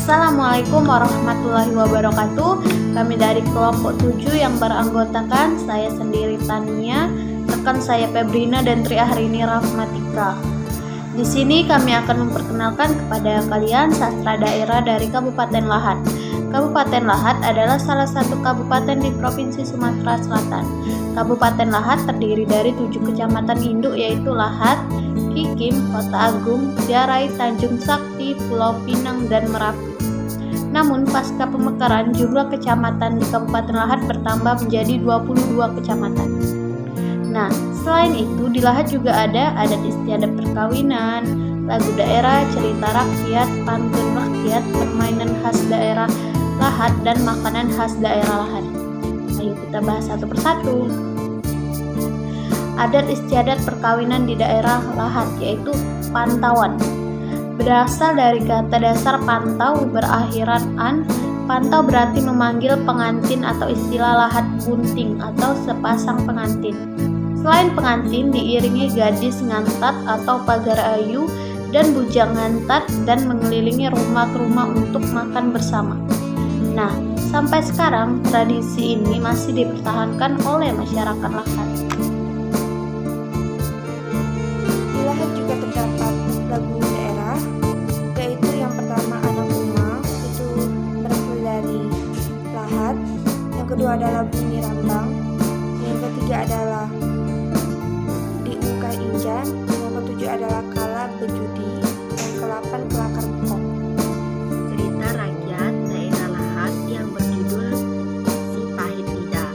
Assalamualaikum warahmatullahi wabarakatuh. Kami dari kelompok 7 yang beranggotakan saya sendiri Tania, rekan saya Febrina dan Tri Ahrini Rahmatika. Di sini kami akan memperkenalkan kepada kalian sastra daerah dari Kabupaten Lahat. Kabupaten Lahat adalah salah satu kabupaten di Provinsi Sumatera Selatan. Kabupaten Lahat terdiri dari 7 kecamatan induk yaitu Lahat, Kikim, Kota Agung, Jarai, Tanjung Sakti, Pulau Pinang, dan Merapi. Namun pasca pemekaran jumlah kecamatan di Kabupaten Lahat bertambah menjadi 22 kecamatan. Nah, selain itu di Lahat juga ada adat istiadat perkawinan, lagu daerah, cerita rakyat, pantun rakyat, permainan khas daerah Lahat, dan makanan khas daerah Lahat. Ayo kita bahas satu persatu. Adat istiadat perkawinan di daerah Lahat yaitu pantauan. Berasal dari kata dasar pantau berakhiran an. Pantau berarti memanggil pengantin atau istilah Lahat bunting atau sepasang pengantin. Selain pengantin diiringi gadis ngantat atau pagar ayu dan bujang ngantat dan mengelilingi rumah ke rumah untuk makan bersama. Nah, sampai sekarang tradisi ini masih dipertahankan oleh masyarakat Lahat. Di Lahat juga terdapat lagu daerah, yaitu yang pertama Anak Uma, itu berasal dari Lahat. Yang kedua adalah Bunyi Rambang. Yang ketiga adalah Di Ungkah Injan. Yang ketujuh adalah Kala Bejudi. Yang ke-8 Kelakar Kong. Cerita rakyat daerah Lahat yang berjudul Si Pahit Lidah.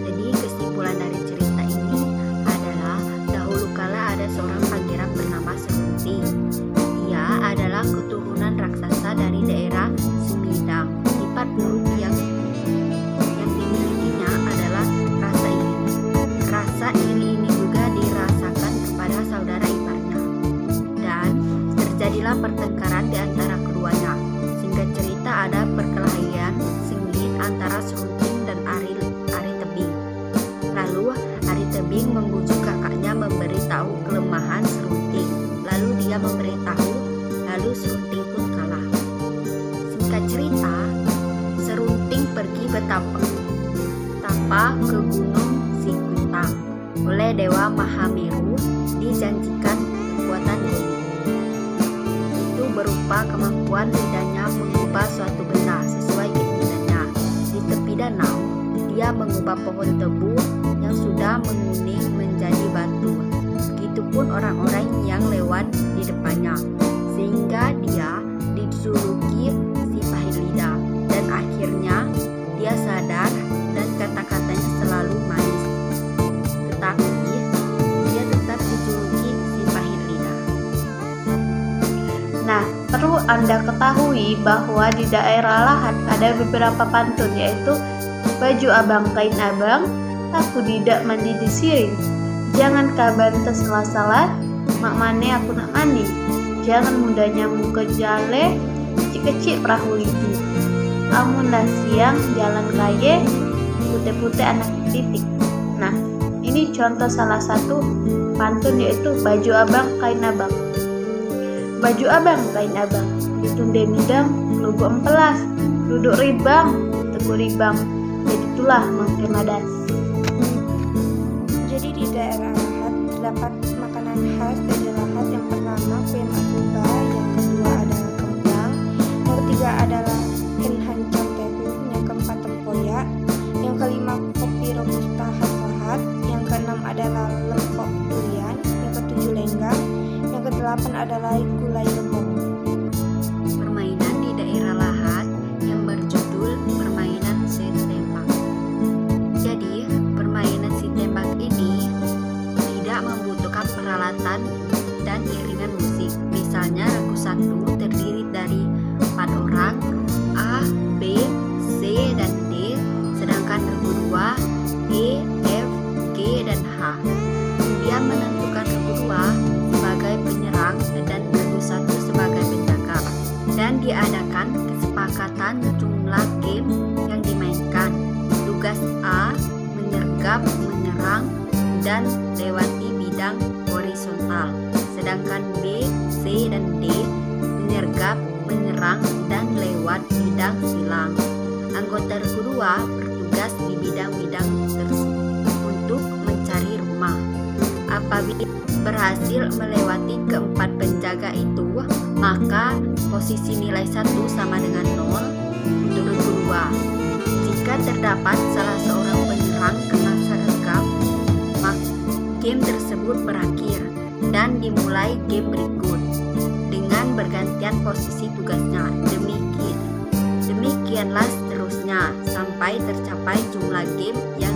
Jadi kesimpulan dari cerita ini adalah dahulu kala ada seorang pangeran bernama Serunting. Dia adalah keturunan raksasa dari daerah Sumedang. Sifat buruk yang dimilikinya adalah rasa iri. Rasa iri ini juga dirasakan kepada saudara iparnya. Dan terjadilah pertengkaran di antara keduanya. Singkat cerita ada perkelahian sengit antara Serunting dan Ari Tebing. Lalu Ari Tebing membujuk kakaknya memberitahu kelemahan Serunting. Lalu dia memberitahu, lalu Serunting pun kalah. Singkat cerita, Serunting pergi bertapa ke Gunung Sikuntang. Oleh Dewa Mahameru dijanjikan kekuatan goib. Itu berupa kemampuan lidahnya mengubah suatu benda sesuai keinginannya. Di tepi danau, dia mengubah pohon tebu yang sudah menguning menjadi batu. Begitupun orang-orang yang lewat di depannya, sehingga dia dijuluki Si Pahit Lidah. Dan akhirnya dia sadar dan kata-katanya selalu manis. Tetapi dia tetap dijuluki Si Pahit Lidah. Nah, perlu Anda ketahui bahwa di daerah Lahat ada beberapa pantun yaitu baju abang kain abang, aku tidak mandi di siring, jangan kabante salah-salah, mak mane aku nak mandi, jangan mudanya muka jale, kecil-kecil perahu lidi, amunlah siang jalan kaya, putih-putih anak titik. Nah, ini contoh salah satu pantun yaitu baju abang kain abang. Baju abang kain abang, ditunde midang, lugu empelas, duduk ribang, teguh ribang, jadi itulah mangke madas. Jadi di daerah Lahat terdapat makanan khas dari Lahat. Yang pertama kue matuba, yang kedua adalah kembang, yang ketiga adalah hancam tehu, yang keempat tempoyak, yang kelima kopi robusta khas Lahat, yang keenam adalah lempok durian, yang ketujuh lenggang, yang kedelapan adalah gulai rebung. Permainan di daerah Lahat yang berjudul permainan si tembak. Jadi, permainan si tembak ini tidak membutuhkan peralatan dan iringan musik. Misalnya regu 1 terdiri dari 4 orang, A, B, C, dan D, sedangkan regu 2 E, F, G, dan H. Kemudian menentukan regu 2 sebagai penyerang dan regu 1 sebagai penjaga. Dan diadakan kesepakatan jumlah game yang dimainkan. Tugas A menyergap, menyerang, dan lewati bidang horizontal. Sedangkan B, C, dan D menyergap, menyerang, dan lewat lewat bidang silang. Anggota kedua bertugas di bidang-bidang tersebut untuk mencari rumah. Apabila berhasil melewati keempat penjaga itu, maka posisi nilai 1 sama dengan 0 untuk regu 2. Jika terdapat salah seorang penyerang kena sergap, maka game tersebut berakhir dan dimulai game berikut dengan bergantian posisi tugasnya. Demikianlah seterusnya sampai tercapai jumlah game yang